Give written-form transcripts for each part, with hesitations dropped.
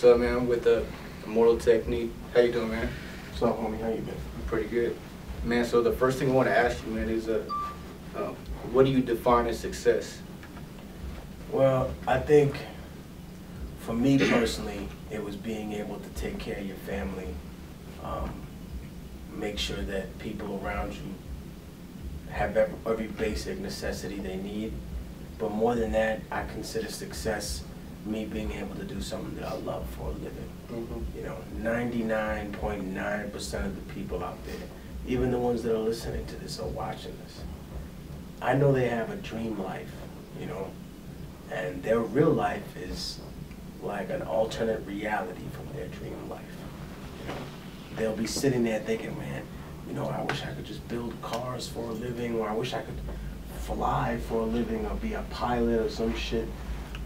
What's up, man? I'm with the Immortal Technique. How you doing, man? What's up, homie? How you been? I'm pretty good. Man, so the first thing I want to ask you, man, is what do you define as success? Well, I think for me personally, it was being able to take care of your family, make sure that people around you have every basic necessity they need. But more than that, I consider success me being able to do something that I love for a living. Mm-hmm. You know, 99.9% of the people out there, even the ones that are listening to this or watching this, I know they have a dream life, you know, and their real life is like an alternate reality from their dream life. You know, they'll be sitting there thinking, man, you know, I wish I could just build cars for a living, or I wish I could fly for a living, or be a pilot or some shit.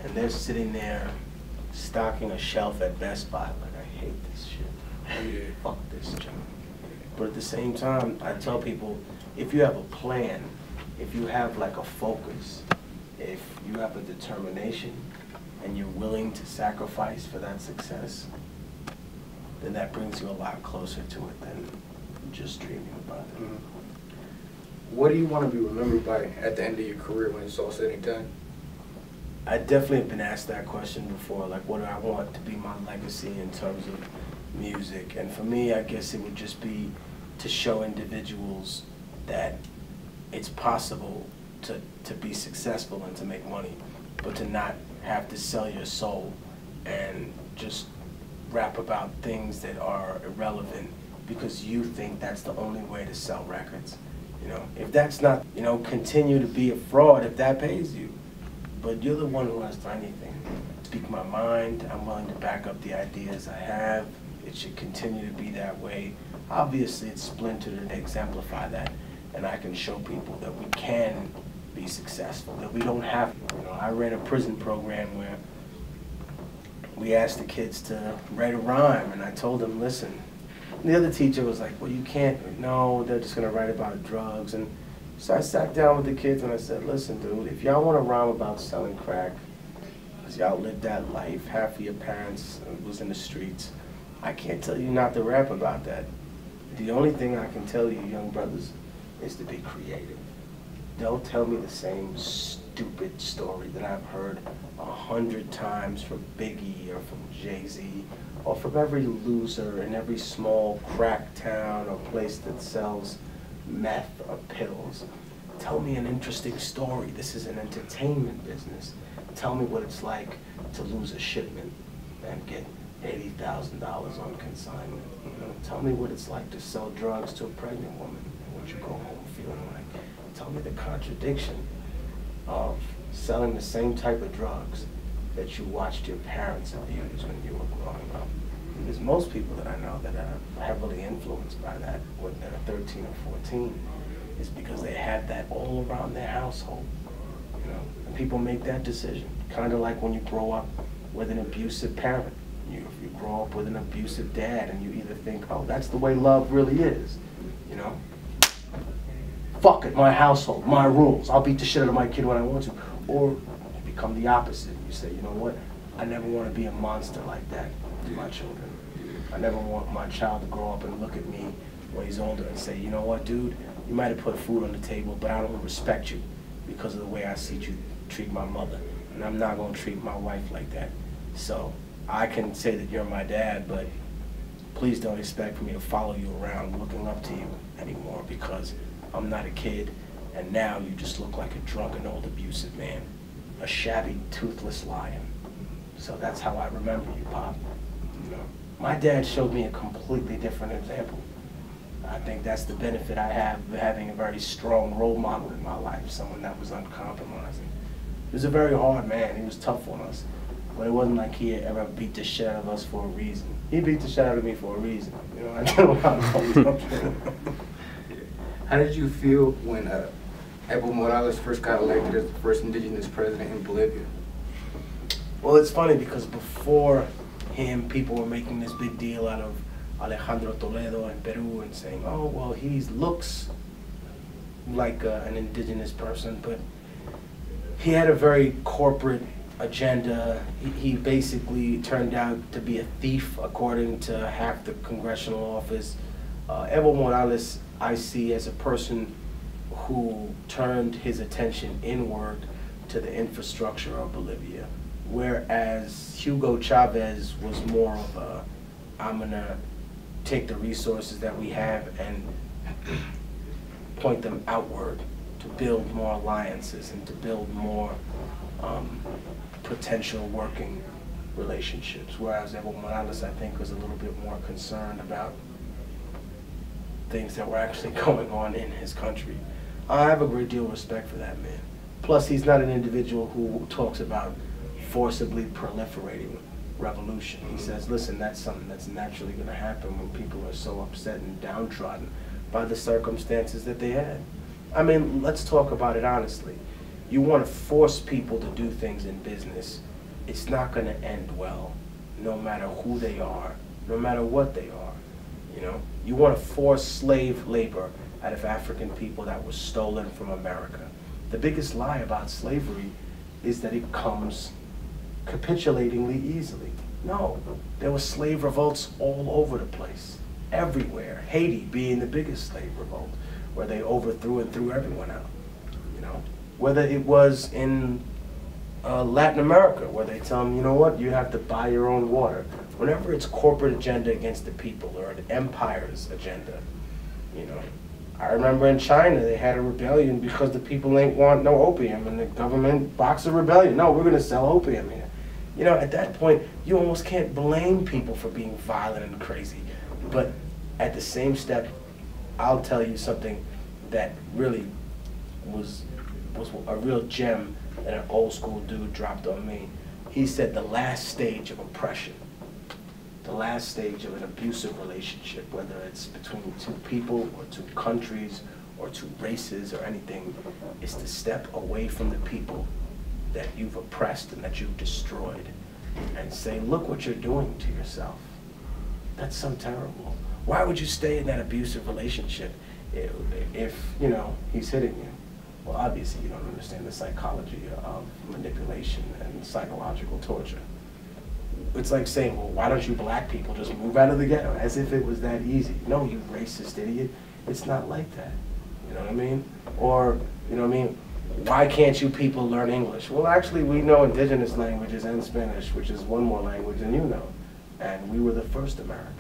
And they're sitting there stocking a shelf at Best Buy, like, I hate this shit. Yeah. Fuck this job. But at the same time, I tell people, if you have a plan, if you have like a focus, if you have a determination, and you're willing to sacrifice for that success, then that brings you a lot closer to it than just dreaming about it. Mm-hmm. What do you want to be remembered by at the end of your career when it's all said and done? I definitely have been asked that question before, like what do I want to be my legacy in terms of music? And for me, I guess it would just be to show individuals that it's possible to be successful and to make money, but to not have to sell your soul and just rap about things that are irrelevant because you think that's the only way to sell records. You know, if that's not, you know, continue to be a fraud if that pays you. But you're the one who has done anything. Speak my mind, I'm willing to back up the ideas I have. It should continue to be that way. Obviously it's splintered and exemplify that. And I can show people that we can be successful, that we don't have to. You know, I ran a prison program where we asked the kids to write a rhyme, and I told them, listen. And the other teacher was like, well, you can't, no, they're just gonna write about drugs. And so I sat down with the kids and I said, listen, dude, if y'all want to rhyme about selling crack, because y'all lived that life, half of your parents was in the streets, I can't tell you not to rap about that. The only thing I can tell you, young brothers, is to be creative. Don't tell me the same stupid story that I've heard 100 times from Biggie or from Jay-Z or from every loser in every small crack town or place that sells meth or pills. Tell me an interesting story. This is an entertainment business. Tell me what it's like to lose a shipment and get $80,000 on consignment. You know, tell me what it's like to sell drugs to a pregnant woman and what you go home feeling like. Tell me the contradiction of selling the same type of drugs that you watched your parents abuse when you were growing up. There's most people that I know that are heavily influenced by that when they're 13 or 14 is because they had that all around their household, you know. And people make that decision, kind of like when you grow up with an abusive parent. If you grow up with an abusive dad and you either think, oh, that's the way love really is, you know. Fuck it, my household, my rules. I'll beat the shit out of my kid when I want to. Or you become the opposite. You say, you know what? I never want to be a monster like that to my children. I never want my child to grow up and look at me when he's older and say, you know what, dude? You might have put food on the table, but I don't respect you because of the way I see you treat my mother. And I'm not going to treat my wife like that. So I can say that you're my dad, but please don't expect for me to follow you around looking up to you anymore because I'm not a kid, and now you just look like a drunken old abusive man, a shabby, toothless lion. So that's how I remember you, Pop. You know, my dad showed me a completely different example. I think that's the benefit I have of having a very strong role model in my life, someone that was uncompromising. He was a very hard man. He was tough on us, but it wasn't like he ever beat the shit out of us for a reason. He beat the shit out of me for a reason. You know, I know how to How did you feel when Evo Morales first got elected as the first indigenous president in Bolivia? Well, it's funny because before him, people were making this big deal out of Alejandro Toledo in Peru and saying, oh, well, he looks like an indigenous person, but he had a very corporate agenda. He basically turned out to be a thief, according to half the congressional office. Evo Morales, I see as a person who turned his attention inward to the infrastructure of Bolivia, whereas Hugo Chavez was more of a, I'm gonna take the resources that we have and point them outward to build more alliances and to build more potential working relationships, whereas Evo Morales, I think, was a little bit more concerned about things that were actually going on in his country. I have a great deal of respect for that man. Plus, he's not an individual who talks about forcibly proliferating revolution. He says, listen, that's something that's naturally going to happen when people are so upset and downtrodden by the circumstances that they had. I mean, let's talk about it honestly. You want to force people to do things in business, it's not going to end well, no matter who they are, no matter what they are. You know, you want to force slave labor out of African people that was stolen from America. The biggest lie about slavery is that it comes capitulatingly easily. No, there were slave revolts all over the place, everywhere. Haiti being the biggest slave revolt, where they overthrew and threw everyone out. You know, whether it was in Latin America, where they tell them, you know what, you have to buy your own water. Whenever it's corporate agenda against the people or an empire's agenda, you know. I remember in China, they had a rebellion because the people ain't want no opium, and the government boxed a rebellion. No, we're going to sell opium here. You know, at that point, you almost can't blame people for being violent and crazy. But at the same step, I'll tell you something that really was a real gem that an old school dude dropped on me. He said the last stage of oppression, the last stage of an abusive relationship, whether it's between two people or two countries or two races or anything, is to step away from the people that you've oppressed and that you've destroyed and say, look what you're doing to yourself. That's so terrible. Why would you stay in that abusive relationship if you know, he's hitting you? Well, obviously you don't understand the psychology of manipulation and psychological torture. It's like saying, well, why don't you black people just move out of the ghetto? As if it was that easy. No, you racist idiot. It's not like that. You know what I mean? Or, you know what I mean? Why can't you people learn English? Well, actually, we know indigenous languages and Spanish, which is one more language than you know. And we were the first Americans.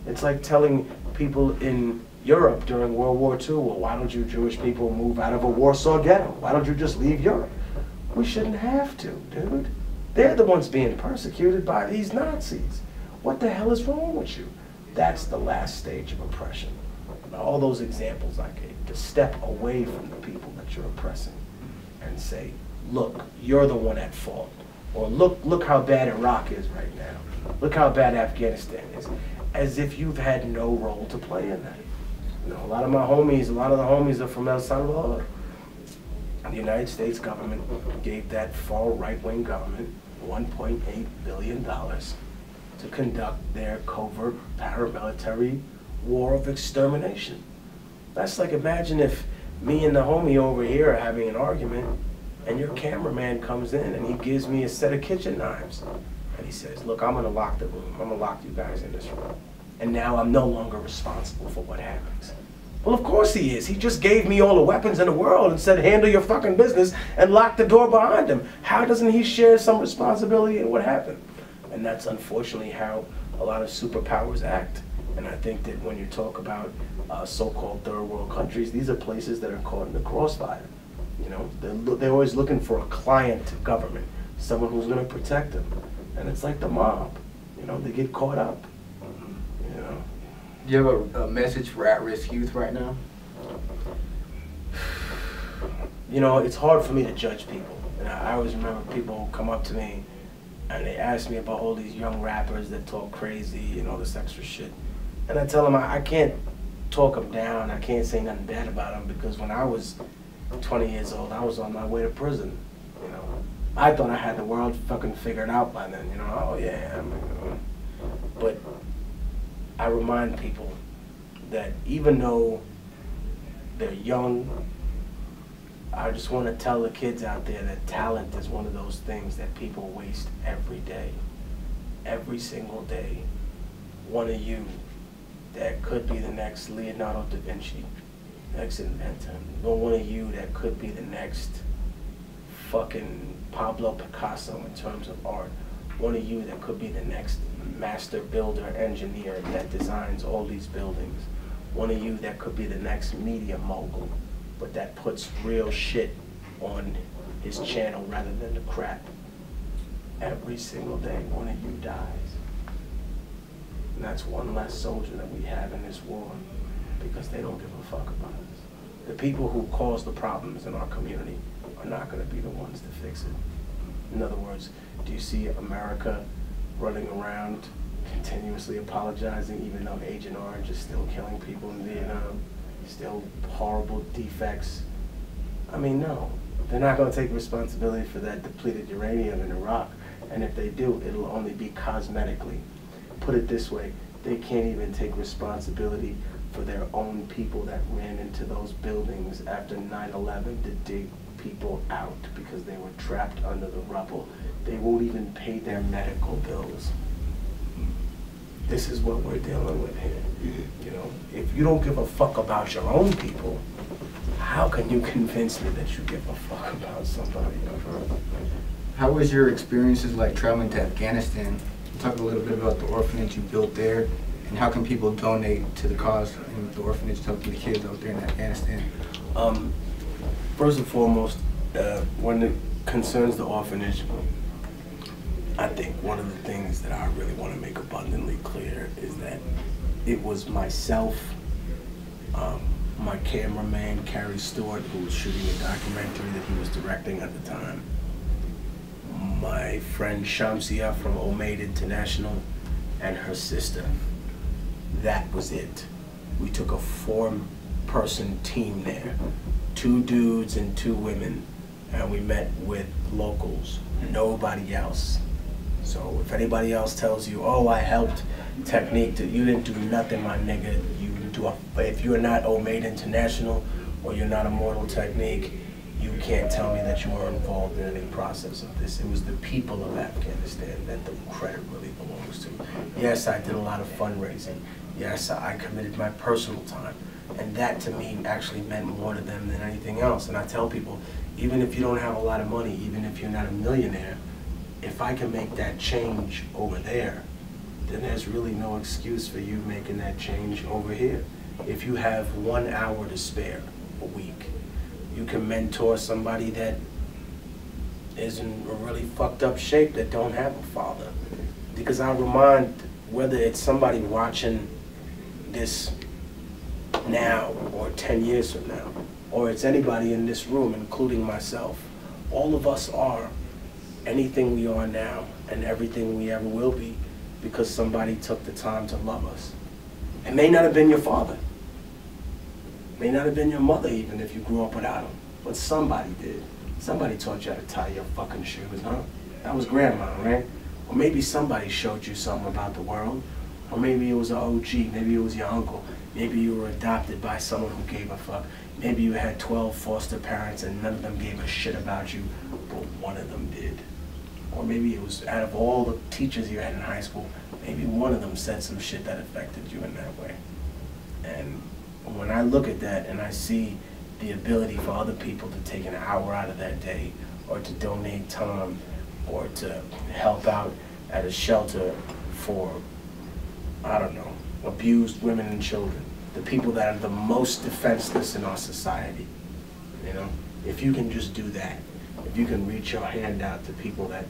It's like telling people in Europe during World War II, well, why don't you Jewish people move out of a Warsaw ghetto? Why don't you just leave Europe? We shouldn't have to, dude. They're the ones being persecuted by these Nazis. What the hell is wrong with you? That's the last stage of oppression. Now, all those examples I gave, to step away from the people that you're oppressing and say, look, you're the one at fault. Or look how bad Iraq is right now. Look how bad Afghanistan is. As if you've had no role to play in that. You know, a lot of the homies are from El Salvador. The United States government gave that far right-wing government $1.8 billion to conduct their covert paramilitary war of extermination. That's like, imagine if me and the homie over here are having an argument and your cameraman comes in and he gives me a set of kitchen knives. And he says, look, I'm gonna lock the room. I'm gonna lock you guys in this room. And now I'm no longer responsible for what happens. Well, of course he is. He just gave me all the weapons in the world and said, handle your fucking business, and locked the door behind him. How doesn't he share some responsibility in what happened? And that's unfortunately how a lot of superpowers act. And I think that when you talk about so-called third world countries, these are places that are caught in the crossfire. You know, they're always looking for a client government, someone who's going to protect them. And it's like the mob. You know, they get caught up. You know. Do you have a message for at-risk youth right now? You know, it's hard for me to judge people. And I always remember people come up to me and they ask me about all these young rappers that talk crazy and all this extra shit. And I tell them I can't talk them down. I can't say nothing bad about them because when I was 20 years old, I was on my way to prison. You know, I thought I had the world fucking figured out by then. You know, oh yeah, but I remind people that even though they're young I just want to tell the kids out there that talent is one of those things that people waste every day. Every single day. One of you that could be the next Leonardo da Vinci, next inventor. One of you that could be the next fucking Pablo Picasso in terms of art. One of you that could be the next master builder, engineer that designs all these buildings. One of you that could be the next media mogul, but that puts real shit on his channel rather than the crap. Every single day, one of you dies. And that's one less soldier that we have in this war because they don't give a fuck about us. The people who cause the problems in our community are not going to be the ones to fix it. In other words, do you see America running around continuously apologizing even though Agent Orange is still killing people in Vietnam, still horrible defects? I mean, no. They're not going to take responsibility for that depleted uranium in Iraq, and if they do, it'll only be cosmetically. Put it this way, they can't even take responsibility for their own people that ran into those buildings after 9/11 to dig people out because they were trapped under the rubble. They won't even pay their medical bills. This is what we're dealing with here. You know, if you don't give a fuck about your own people, how can you convince me that you give a fuck about somebody else? How was your experiences like traveling to Afghanistan? Talk a little bit about the orphanage you built there, and how can people donate to the cause in the orphanage to help the kids out there in Afghanistan? First and foremost, when it concerns the orphanage, I think one of the things that I really want to make abundantly clear is that it was myself, my cameraman, Carrie Stewart, who was shooting a documentary that he was directing at the time, my friend Shamsia from Omaid International, and her sister. That was it. We took a 4-person team there, 2 dudes and 2 women, and we met with locals, nobody else. So if anybody else tells you, oh, I helped Technique, you didn't do nothing, my nigga. If you're not Omaid International or you're not Immortal Technique, you can't tell me that you were involved in any process of this. It was the people of Afghanistan that the credit really belongs to. Yes, I did a lot of fundraising. Yes, I committed my personal time. And that to me actually meant more to them than anything else. And I tell people, even if you don't have a lot of money, even if you're not a millionaire, if I can make that change over there, then there's really no excuse for you making that change over here. If you have 1 hour to spare a week, you can mentor somebody that is in a really fucked up shape that don't have a father. Because I remind, whether it's somebody watching this now or 10 years from now, or it's anybody in this room, including myself, all of us are anything we are now and everything we ever will be because somebody took the time to love us. It may not have been your father. It may not have been your mother even if you grew up without him, but somebody did. Somebody taught you how to tie your fucking shoes, huh? That was grandma, right? Or maybe somebody showed you something about the world. Or maybe it was an OG, maybe it was your uncle. Maybe you were adopted by someone who gave a fuck. Maybe you had 12 foster parents and none of them gave a shit about you, but one of them did. Or maybe it was out of all the teachers you had in high school, maybe one of them said some shit that affected you in that way. And when I look at that and I see the ability for other people to take an hour out of their day, or to donate time, or to help out at a shelter for, I don't know, abused women and children, the people that are the most defenseless in our society, you know? If you can just do that, if you can reach your hand out to people that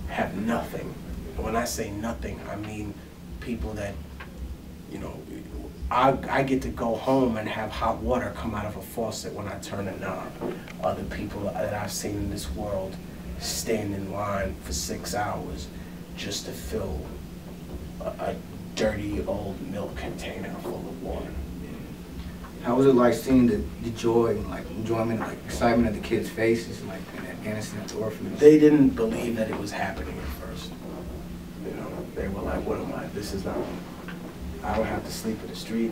have nothing, and when I say nothing, I mean people that, you know, I get to go home and have hot water come out of a faucet when I turn a knob. Other people that I've seen in this world stand in line for 6 hours just to fill a dirty old milk container full of water. How was it like seeing the joy and like enjoyment, like excitement of the kids' faces, like in Afghanistan at the orphanage? They didn't believe that it was happening at first. You know, they were like, "What am I? This is not. I don't have to sleep in the street.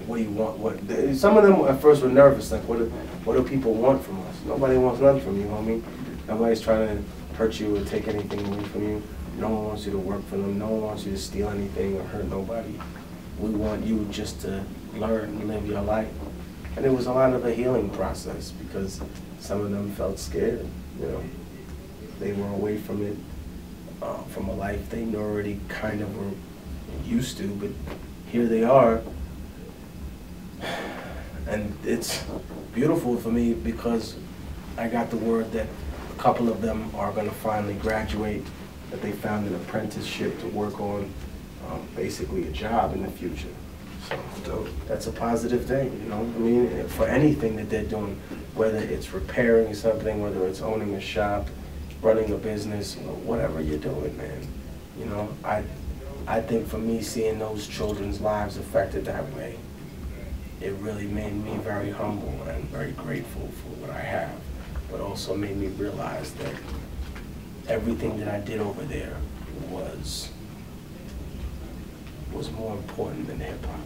what do you want? Some of them at first were nervous, like, what do people want from us? Nobody wants nothing from you, homie. Nobody's trying to hurt you or take anything away from you. No one wants you to work for them. No one wants you to steal anything or hurt nobody. We want you just to learn and live your life. And it was a lot of a healing process because some of them felt scared, you know. They were away from it, from a life they already kind of were used to, but here they are. And it's beautiful for me because I got the word that a couple of them are going to finally graduate, that they found an apprenticeship to work on basically a job in the future. So that's a positive thing, you know. I mean, for anything that they're doing, whether it's repairing something, whether it's owning a shop, running a business, whatever you're doing, man. You know, I think for me, seeing those children's lives affected that way, it really made me very humble and very grateful for what I have, but also made me realize that everything that I did over there was more important than hip-hop.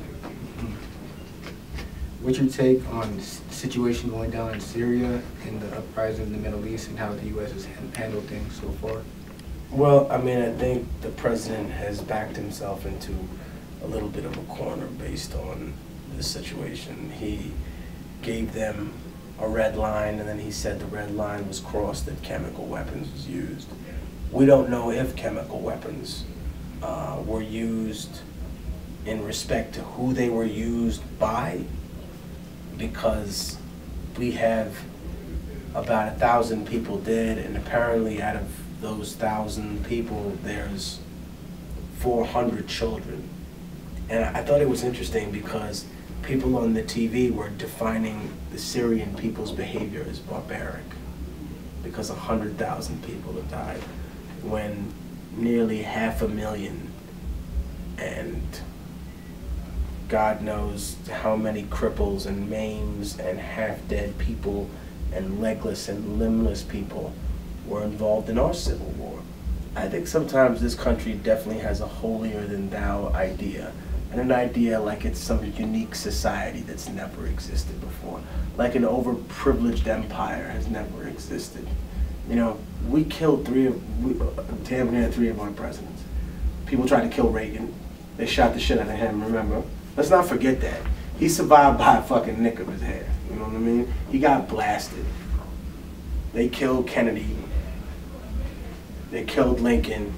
What's your take on the situation going down in Syria and the uprising in the Middle East and how the U.S. has handled things so far? Well, I mean, I think the president has backed himself into a little bit of a corner based on this situation. He gave them a red line, and then he said the red line was crossed, that chemical weapons was used. We don't know if chemical weapons were used in respect to who they were used by, because we have about 1,000 people dead, and apparently out of those 1,000 people, there's 400 children. And I thought it was interesting because people on the TV were defining the Syrian people's behavior as barbaric, because 100,000 people have died, when nearly 500,000 and God knows how many cripples and maims and half-dead people and legless and limbless people were involved in our civil war. I think sometimes this country definitely has a holier-than-thou idea, and an idea like it's some unique society that's never existed before, like an overprivileged empire has never existed. You know, we killed damn near three of our presidents. People tried to kill Reagan. They shot the shit out of him, remember? Let's not forget that. He survived by a fucking nick of his hair. You know what I mean? He got blasted. They killed Kennedy. They killed Lincoln.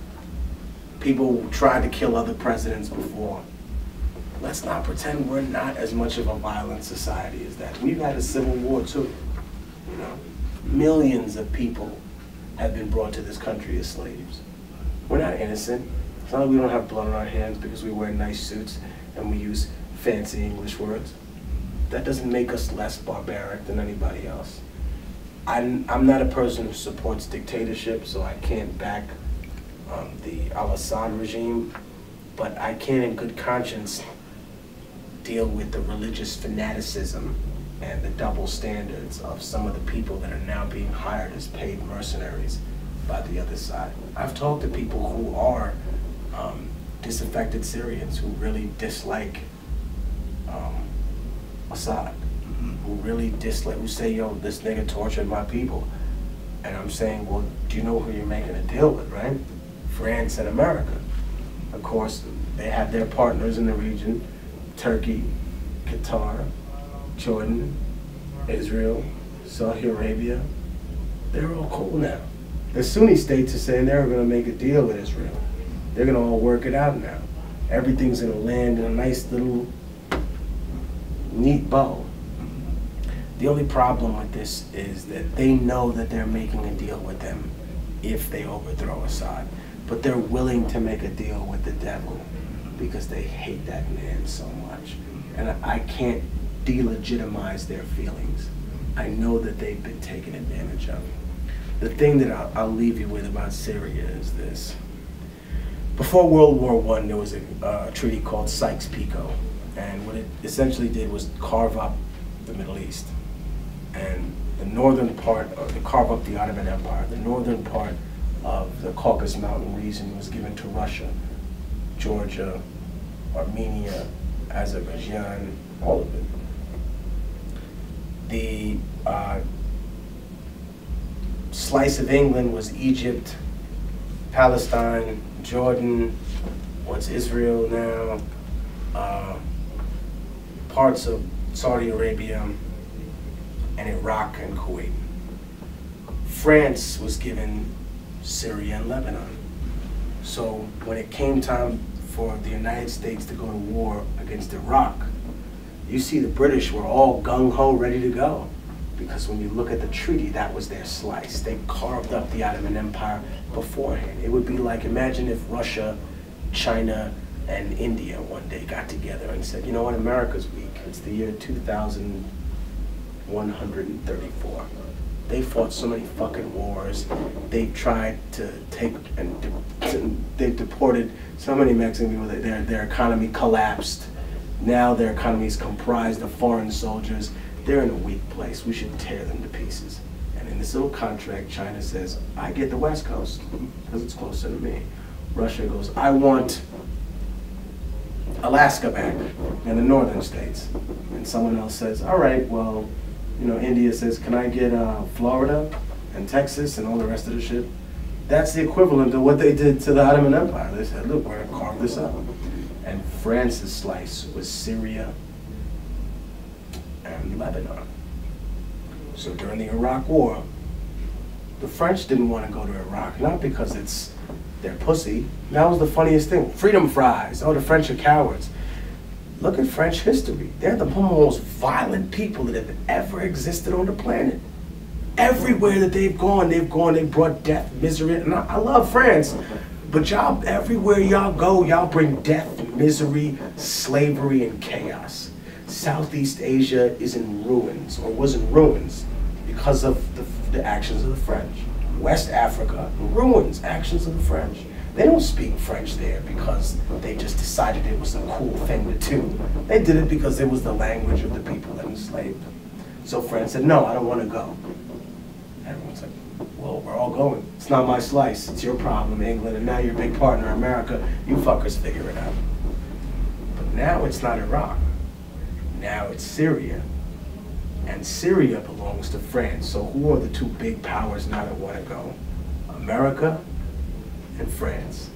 People tried to kill other presidents before. Let's not pretend we're not as much of a violent society as that. We've had a civil war too. You know, millions of people have been brought to this country as slaves. We're not innocent. It's not like we don't have blood on our hands because we wear nice suits and we use fancy English words. That doesn't make us less barbaric than anybody else. I'm not a person who supports dictatorship, so I can't back the al-Assad regime, but I can in good conscience deal with the religious fanaticism and the double standards of some of the people that are now being hired as paid mercenaries by the other side. I've talked to people who are disaffected Syrians who really dislike Assad, who really dislike, who say, yo, this nigga tortured my people. And I'm saying, well, do you know who you're making a deal with, right? France and America. Of course, they have their partners in the region, Turkey, Qatar, Jordan, Israel, Saudi Arabia. They're all cool now. The Sunni states are saying they're going to make a deal with Israel. They're going to all work it out now. Everything's going to land in a nice little neat bow. The only problem with this is that they know that they're making a deal with them if they overthrow Assad. But they're willing to make a deal with the devil because they hate that man so much. And I can't delegitimize their feelings. I know that they've been taken advantage of. The thing that I'll leave you with about Syria is this. Before World War I, there was a treaty called Sykes-Picot. And what it essentially did was carve up the Middle East. And the northern part, to carve up the Ottoman Empire, the northern part of the Caucasus Mountain region was given to Russia, Georgia, Armenia, Azerbaijan, all of it. The slice of England was Egypt, Palestine, Jordan, what's Israel now, parts of Saudi Arabia, and Iraq and Kuwait. France was given Syria and Lebanon. So when it came time for the United States to go to war against Iraq, you see the British were all gung-ho, ready to go. Because when you look at the treaty, that was their slice. They carved up the Ottoman Empire beforehand. It would be like, imagine if Russia, China, and India one day got together and said, you know what, America's weak. It's the year 2134. They fought so many fucking wars. They tried to take and they deported so many Mexican people that their economy collapsed. Now their economy is comprised of foreign soldiers. They're in a weak place. We should tear them to pieces. And in this little contract, China says, I get the West Coast because it's closer to me. Russia goes, I want Alaska back and the northern states. And someone else says, all right, well, you know, India says, can I get Florida and Texas and all the rest of the shit? That's the equivalent of what they did to the Ottoman Empire. They said, look, we're gonna carve this up. And France's slice was Syria and Lebanon. So during the Iraq War, the French didn't want to go to Iraq, not because it's their pussy. That was the funniest thing. Freedom fries. Oh, the French are cowards. Look at French history. They're the most violent people that have ever existed on the planet. Everywhere that they've brought death, misery. And I love France, but y'all, everywhere y'all go, y'all bring death, misery, slavery, and chaos. Southeast Asia is in ruins, or was in ruins, because of the actions of the French. West Africa, ruins, actions of the French. They don't speak French there because they just decided it was a cool thing to do. They did it because it was the language of the people that enslaved them. So France said, no, I don't want to go. Everyone's like, well, we're all going. It's not my slice. It's your problem, England, and now your big partner, America. You fuckers figure it out. But now it's not Iraq. Now it's Syria. And Syria belongs to France. So who are the two big powers now that want to go? America and France.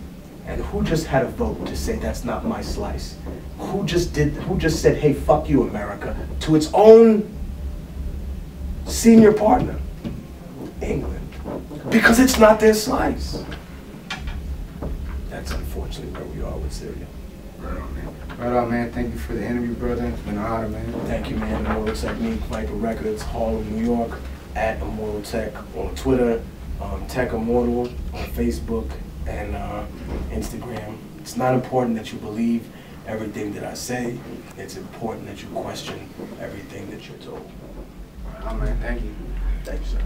And who just had a vote to say that's not my slice? Who just said, hey, fuck you, America, to its own senior partner? England. Because it's not their slice. That's unfortunately where we are with Syria. Right on, man. Thank you for the interview, brother. It's been an honor, man. Thank you, man. Immortal Technique, Viper Records, Harlem, New York, at Immortal Tech on Twitter, Tech Immortal on Facebook and Instagram. It's not important that you believe everything that I say. It's important that you question everything that you're told. Right on, man. Thank you. Thank you, sir.